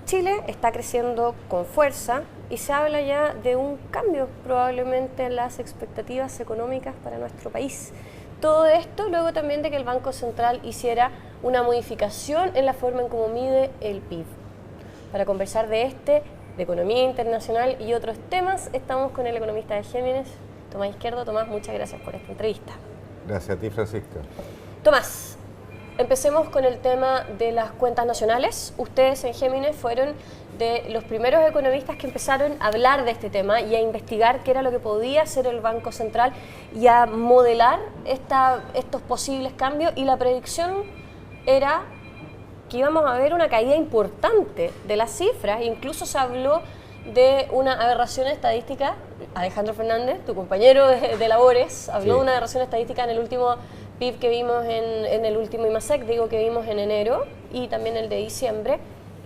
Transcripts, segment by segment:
Chile está creciendo con fuerza y se habla ya de un cambio probablemente en las expectativas económicas para nuestro país. Todo esto luego también de que el Banco Central hiciera una modificación en la forma en cómo mide el PIB. Para conversar de economía internacional y otros temas, estamos con el economista de Géminis, Tomás Izquierdo. Tomás, muchas gracias por esta entrevista. Gracias a ti, Francisca. Tomás, empecemos con el tema de las cuentas nacionales. Ustedes en Géminis fueron de los primeros economistas que empezaron a hablar de este tema y a investigar qué era lo que podía hacer el Banco Central y a modelar estos posibles cambios, y la predicción era que íbamos a ver una caída importante de las cifras. Incluso se habló de una aberración estadística. Alejandro Fernández, tu compañero de labores, habló de una aberración estadística en el último PIB que vimos en el último IMASEC, que vimos en enero, y también el de diciembre.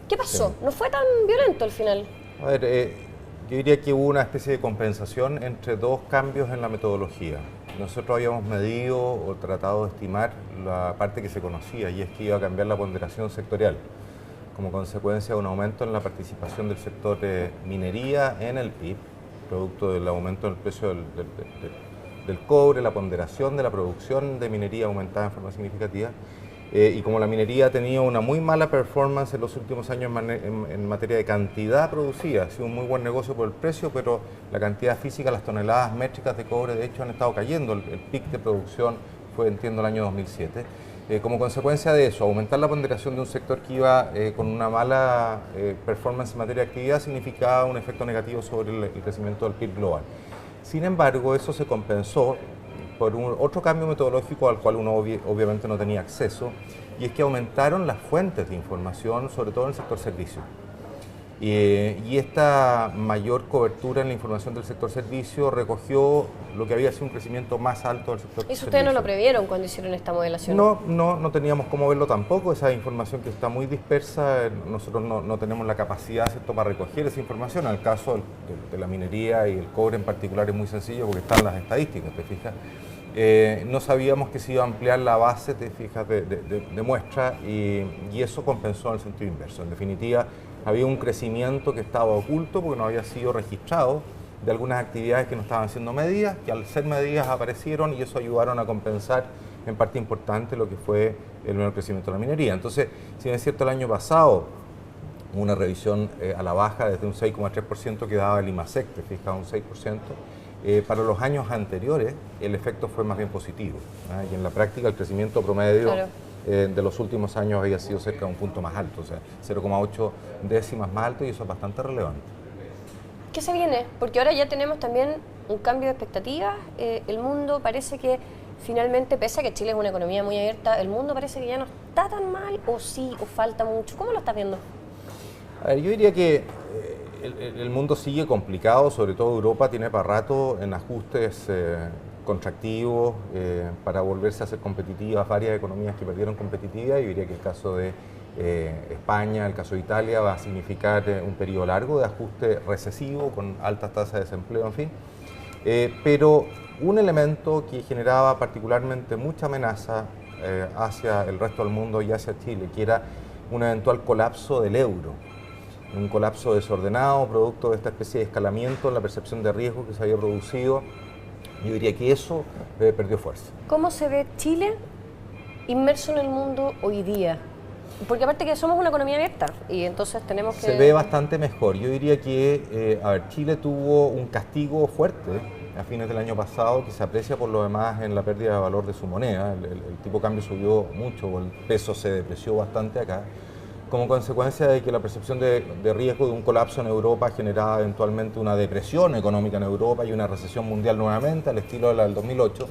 ¿Qué pasó? Sí. ¿No fue tan violento al final? A ver, yo diría que hubo una especie de compensación entre dos cambios en la metodología. Nosotros habíamos medido o tratado de estimar la parte que se conocía, y es que iba a cambiar la ponderación sectorial, como consecuencia de un aumento en la participación del sector minería en el PIB, producto del aumento del precio del cobre, la ponderación de la producción de minería aumentada en forma significativa, y como la minería ha tenido una muy mala performance en los últimos años en materia de cantidad producida, ha sido un muy buen negocio por el precio, pero la cantidad física, las toneladas métricas de cobre, de hecho, han estado cayendo. El pic de producción fue, entiendo, el año 2007. Como consecuencia de eso, aumentar la ponderación de un sector que iba con una mala performance en materia de actividad significaba un efecto negativo sobre el crecimiento del PIB global. Sin embargo, eso se compensó por otro cambio metodológico al cual uno obviamente no tenía acceso, y es que aumentaron las fuentes de información, sobre todo en el sector servicio. Y esta mayor cobertura en la información del sector servicio recogió lo que había sido un crecimiento más alto del sector servicio. ¿Eso ustedes no lo previeron cuando hicieron esta modelación? No teníamos cómo verlo tampoco. Esa información que está muy dispersa, nosotros no tenemos la capacidad, ¿cierto?, para recoger esa información. En el caso de la minería y el cobre en particular es muy sencillo porque están las estadísticas, ¿te fijas? No sabíamos que se iba a ampliar la base, te fijas, de muestra, y eso compensó en el sentido inverso. En definitiva, había un crecimiento que estaba oculto porque no había sido registrado, de algunas actividades que no estaban siendo medidas, que al ser medidas aparecieron, y eso ayudaron a compensar en parte importante lo que fue el menor crecimiento de la minería. Entonces, si bien es cierto, el año pasado hubo una revisión a la baja desde un 6,3% que daba el IMASEC, te fijas, un 6%, para los años anteriores el efecto fue más bien positivo, ¿eh? Y en la práctica el crecimiento promedio, claro, de los últimos años había sido cerca de un punto más alto, o sea, 0,8 décimas más alto, y eso es bastante relevante. ¿Qué se viene? Porque ahora ya tenemos también un cambio de expectativas. El mundo parece que finalmente, pese a que Chile es una economía muy abierta, el mundo parece que ya no está tan mal, o sí, o falta mucho. ¿Cómo lo estás viendo? A ver, yo diría que el mundo sigue complicado, sobre todo Europa tiene para rato en ajustes contractivos para volverse a ser competitivas. Varias economías que perdieron competitividad, y diría que el caso de España, el caso de Italia, va a significar un periodo largo de ajuste recesivo con altas tasas de desempleo, en fin. Pero un elemento que generaba particularmente mucha amenaza hacia el resto del mundo y hacia Chile, que era un eventual colapso del euro, un colapso desordenado producto de esta especie de escalamiento en la percepción de riesgo que se había producido. Yo diría que eso perdió fuerza. ¿Cómo se ve Chile inmerso en el mundo hoy día? Porque aparte que somos una economía abierta, y entonces tenemos que... Se ve bastante mejor. Yo diría que, Chile tuvo un castigo fuerte a fines del año pasado, que se aprecia por lo demás en la pérdida de valor de su moneda. El tipo de cambio subió mucho, el peso se depreció bastante acá, como consecuencia de que la percepción de riesgo de un colapso en Europa generaba eventualmente una depresión económica en Europa y una recesión mundial nuevamente, al estilo de la del 2008.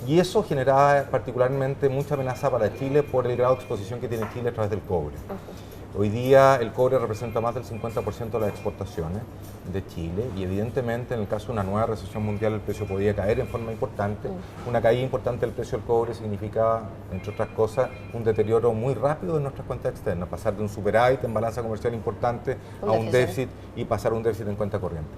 Y eso generaba particularmente mucha amenaza para Chile por el grado de exposición que tiene Chile a través del cobre. Hoy día el cobre representa más del 50% de las exportaciones de Chile, y evidentemente en el caso de una nueva recesión mundial el precio podía caer en forma importante. Una caída importante del precio del cobre significaba, entre otras cosas, un deterioro muy rápido de nuestras cuentas externas, pasar de un superávit en balanza comercial importante a un déficit, y pasar a un déficit en cuenta corriente.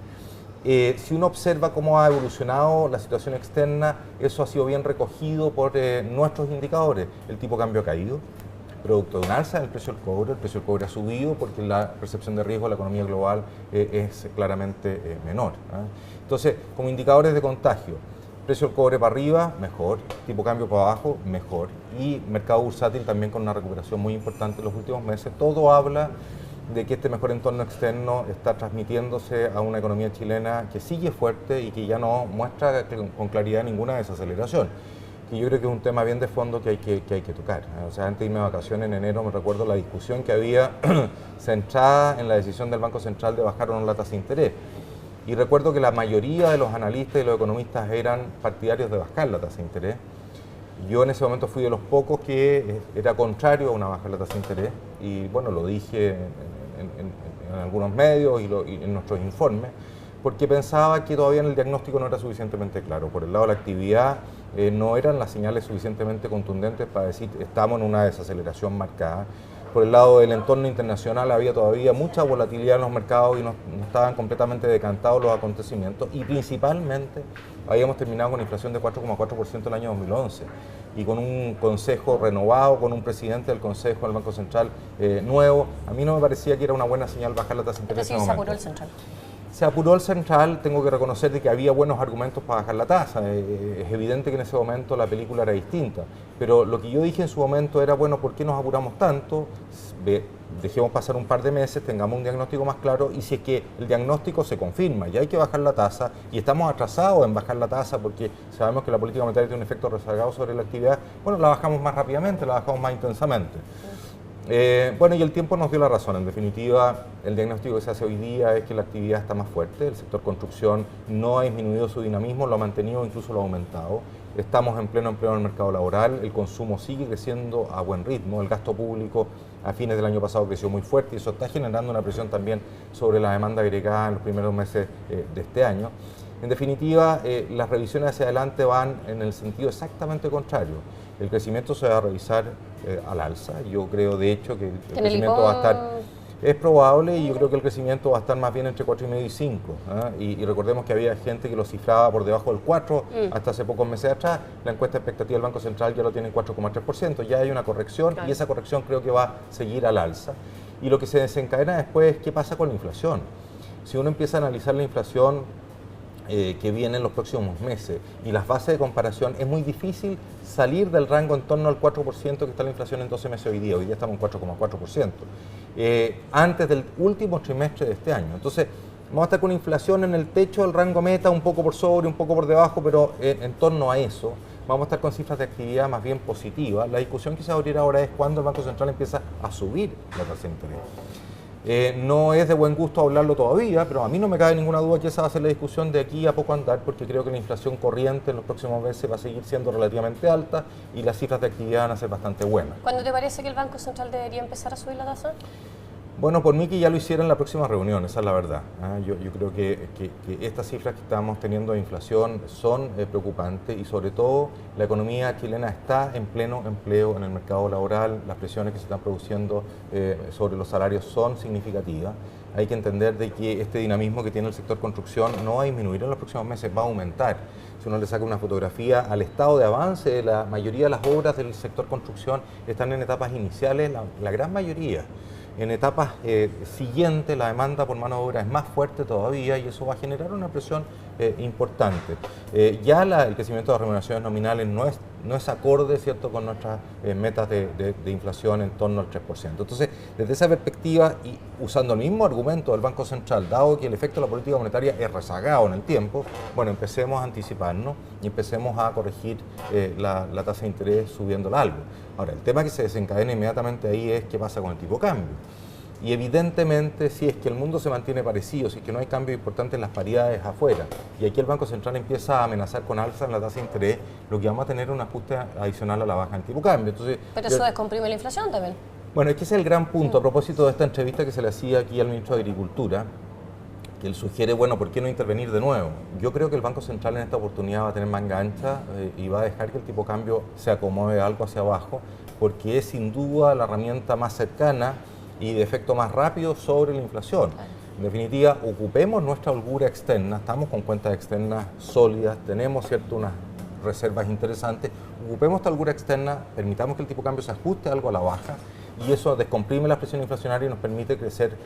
Si uno observa cómo ha evolucionado la situación externa, eso ha sido bien recogido por nuestros indicadores. El tipo de cambio ha caído, producto de un alza del precio del cobre. El precio del cobre ha subido porque la percepción de riesgo de la economía global es claramente menor. Entonces, como indicadores de contagio, precio del cobre para arriba, mejor, tipo de cambio para abajo, mejor, y mercado bursátil también con una recuperación muy importante en los últimos meses. Todo habla de que este mejor entorno externo está transmitiéndose a una economía chilena que sigue fuerte y que ya no muestra con claridad ninguna desaceleración, que yo creo que es un tema bien de fondo que hay que tocar. O sea, antes de irme de vacaciones en enero me recuerdo la discusión que había centrada en la decisión del Banco Central de bajar o no la tasa de interés. Y recuerdo que la mayoría de los analistas y los economistas eran partidarios de bajar la tasa de interés. Yo en ese momento fui de los pocos que era contrario a una baja de la tasa de interés y bueno, lo dije en algunos medios y en nuestros informes, porque pensaba que todavía en el diagnóstico no era suficientemente claro. Por el lado de la actividad no eran las señales suficientemente contundentes para decir estamos en una desaceleración marcada. Por el lado del entorno internacional había todavía mucha volatilidad en los mercados y no estaban completamente decantados los acontecimientos y principalmente habíamos terminado con una inflación de 4,4% el año 2011 y con un consejo renovado, con un presidente del consejo del Banco Central nuevo. A mí no me parecía que era una buena señal bajar la tasa de interés. Es decir, se apuró el central. Se apuró el central, tengo que reconocer de que había buenos argumentos para bajar la tasa. Es evidente que en ese momento la película era distinta, pero lo que yo dije en su momento era, bueno, ¿por qué nos apuramos tanto? Dejemos pasar un par de meses, tengamos un diagnóstico más claro y si es que el diagnóstico se confirma y hay que bajar la tasa y estamos atrasados en bajar la tasa porque sabemos que la política monetaria tiene un efecto rezagado sobre la actividad, bueno, la bajamos más rápidamente, la bajamos más intensamente. Bueno, y el tiempo nos dio la razón. En definitiva, el diagnóstico que se hace hoy día es que la actividad está más fuerte, el sector construcción no ha disminuido su dinamismo, lo ha mantenido, incluso lo ha aumentado. Estamos en pleno empleo en el mercado laboral, el consumo sigue creciendo a buen ritmo, el gasto público a fines del año pasado creció muy fuerte y eso está generando una presión también sobre la demanda agregada en los primeros meses de este año. En definitiva, las revisiones hacia adelante van en el sentido exactamente contrario. El crecimiento se va a revisar al alza. Yo creo, de hecho, que el crecimiento va a estar... Es probable y yo creo que el crecimiento va a estar más bien entre 4,5 y 5. Y recordemos que había gente que lo cifraba por debajo del 4 hasta hace pocos meses atrás. La encuesta expectativa del Banco Central ya lo tiene en 4,3%. Ya hay una corrección y esa corrección creo que va a seguir al alza. Y lo que se desencadena después es qué pasa con la inflación. Si uno empieza a analizar la inflación que viene en los próximos meses y las bases de comparación, es muy difícil salir del rango en torno al 4% que está la inflación en 12 meses hoy día estamos en 4,4%, antes del último trimestre de este año. Entonces, vamos a estar con inflación en el techo del rango meta, un poco por sobre, un poco por debajo, pero en torno a eso. Vamos a estar con cifras de actividad más bien positivas. La discusión que se va a abrir ahora es cuándo el Banco Central empieza a subir la tasa de interés. No es de buen gusto hablarlo todavía, pero a mí no me cabe ninguna duda que esa va a ser la discusión de aquí a poco andar, porque creo que la inflación corriente en los próximos meses va a seguir siendo relativamente alta y las cifras de actividad van a ser bastante buenas. ¿Cuándo te parece que el Banco Central debería empezar a subir la tasa? Bueno, por mí que ya lo hiciera en la próxima reunión, esa es la verdad. Yo creo que estas cifras que estamos teniendo de inflación son preocupantes y sobre todo la economía chilena está en pleno empleo en el mercado laboral, las presiones que se están produciendo sobre los salarios son significativas. Hay que entender de que este dinamismo que tiene el sector construcción no va a disminuir en los próximos meses, va a aumentar. Si uno le saca una fotografía al estado de avance de la mayoría de las obras del sector construcción, están en etapas iniciales, la gran mayoría. En etapas siguientes la demanda por mano de obra es más fuerte todavía y eso va a generar una presión importante. Ya el crecimiento de las remuneraciones nominales no es acorde, ¿cierto?, con nuestras metas de inflación en torno al 3%. Entonces, desde esa perspectiva y usando el mismo argumento del Banco Central, dado que el efecto de la política monetaria es rezagado en el tiempo, bueno, empecemos a anticiparnos y empecemos a corregir la tasa de interés subiéndola algo. Ahora, el tema que se desencadena inmediatamente ahí es qué pasa con el tipo de cambio. Y evidentemente, si es que el mundo se mantiene parecido, si es que no hay cambios importantes en las paridades afuera, y aquí el Banco Central empieza a amenazar con alza en la tasa de interés, lo que vamos a tener es un ajuste adicional a la baja en tipo de cambio. Entonces, pero eso descomprime la inflación también. Bueno, es que ese es el gran punto. A propósito de esta entrevista que se le hacía aquí al ministro de Agricultura, que él sugiere, bueno, ¿por qué no intervenir de nuevo? Yo creo que el Banco Central en esta oportunidad va a tener manga ancha y va a dejar que el tipo de cambio se acomode algo hacia abajo, porque es sin duda la herramienta más cercana y de efecto más rápido sobre la inflación. En definitiva, ocupemos nuestra holgura externa, estamos con cuentas externas sólidas, tenemos unas reservas interesantes, ocupemos esta holgura externa, permitamos que el tipo de cambio se ajuste algo a la baja y eso descomprime la presión inflacionaria y nos permite crecer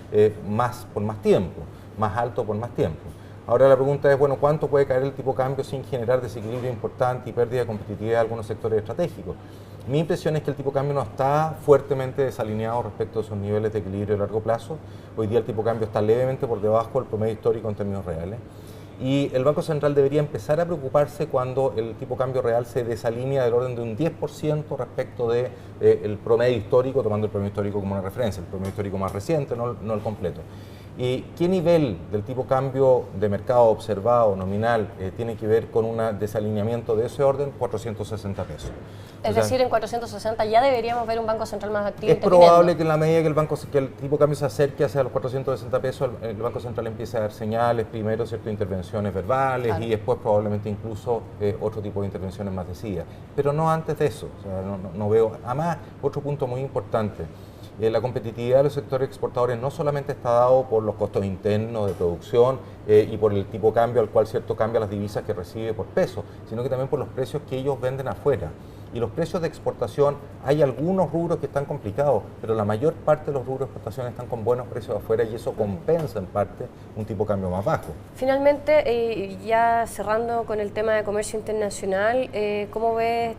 más por más tiempo, más alto por más tiempo. Ahora la pregunta es, bueno, ¿cuánto puede caer el tipo de cambio sin generar desequilibrio importante y pérdida de competitividad de algunos sectores estratégicos? Mi impresión es que el tipo de cambio no está fuertemente desalineado respecto a sus niveles de equilibrio a largo plazo. Hoy día el tipo de cambio está levemente por debajo del promedio histórico en términos reales. Y el Banco Central debería empezar a preocuparse cuando el tipo de cambio real se desalinea del orden de un 10% respecto del promedio histórico, tomando el promedio histórico como una referencia, el promedio histórico más reciente, no el completo. ¿Y qué nivel del tipo de cambio de mercado observado, nominal, tiene que ver con un desalineamiento de ese orden? 460 pesos. Es decir, en 460 ya deberíamos ver un Banco Central más activo. Es probable que en la medida que el tipo de cambio se acerque hacia los 460 pesos, el Banco Central empiece a dar señales, primero ciertas intervenciones verbales y después probablemente incluso otro tipo de intervenciones más decididas. Pero no antes de eso, o sea, no veo. Además, otro punto muy importante. La competitividad de los sectores exportadores no solamente está dado por los costos internos de producción y por el tipo de cambio al cual cambia las divisas que recibe por peso, sino que también por los precios que ellos venden afuera. Y los precios de exportación, hay algunos rubros que están complicados, pero la mayor parte de los rubros de exportación están con buenos precios afuera y eso compensa en parte un tipo de cambio más bajo. Finalmente, ya cerrando con el tema de comercio internacional, ¿cómo ves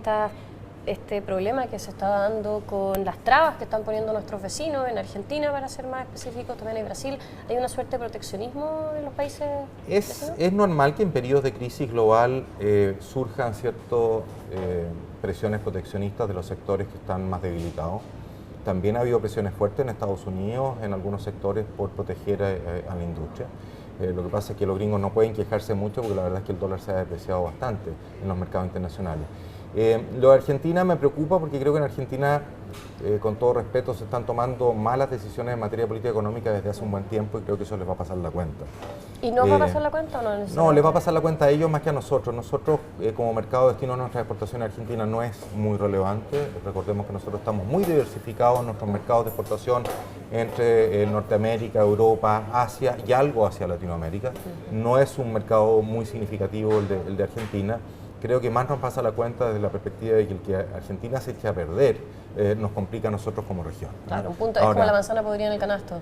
este problema que se está dando con las trabas que están poniendo nuestros vecinos en Argentina, para ser más específicos, también en Brasil? ¿Hay una suerte de proteccionismo en los países vecinos? Es normal que en periodos de crisis global surjan ciertas presiones proteccionistas de los sectores que están más debilitados. También ha habido presiones fuertes en Estados Unidos, en algunos sectores, por proteger a la industria. Lo que pasa es que los gringos no pueden quejarse mucho porque la verdad es que el dólar se ha depreciado bastante en los mercados internacionales. Lo de Argentina me preocupa porque creo que en Argentina, con todo respeto, se están tomando malas decisiones en materia de política económica desde hace un buen tiempo y creo que eso les va a pasar la cuenta. ¿Y nos va a pasar la cuenta o no? No, les va a pasar la cuenta a ellos más que a nosotros. Nosotros, como mercado de destino de nuestras exportaciones a Argentina, no es muy relevante. Recordemos que nosotros estamos muy diversificados en nuestros mercados de exportación entre Norteamérica, Europa, Asia y algo hacia Latinoamérica. No es un mercado muy significativo el de Argentina. Creo que más nos pasa la cuenta desde la perspectiva de que el que Argentina se eche a perder nos complica a nosotros como región. Claro, un punto. Ahora, es como la manzana podrida en el canasto.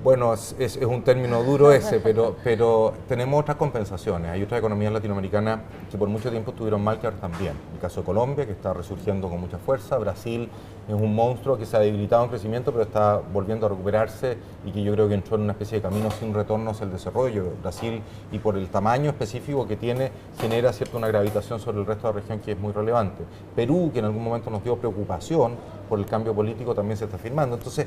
Bueno, es un término duro ese, pero tenemos otras compensaciones. Hay otras economías latinoamericanas que por mucho tiempo estuvieron mal, que ahora están bien. El caso de Colombia, que está resurgiendo con mucha fuerza. Brasil es un monstruo que se ha debilitado en crecimiento, pero está volviendo a recuperarse y que yo creo que entró en una especie de camino sin retorno hacia el desarrollo. Brasil, y por el tamaño específico que tiene, genera una gravitación sobre el resto de la región que es muy relevante. Perú, que en algún momento nos dio preocupación por el cambio político, también se está firmando. Entonces,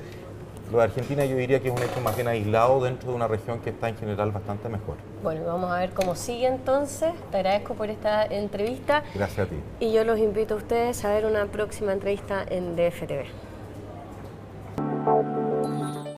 lo de Argentina yo diría que es un hecho más bien aislado dentro de una región que está en general bastante mejor. Bueno, vamos a ver cómo sigue entonces. Te agradezco por esta entrevista. Gracias a ti. Y yo los invito a ustedes a ver una próxima entrevista en DFTV.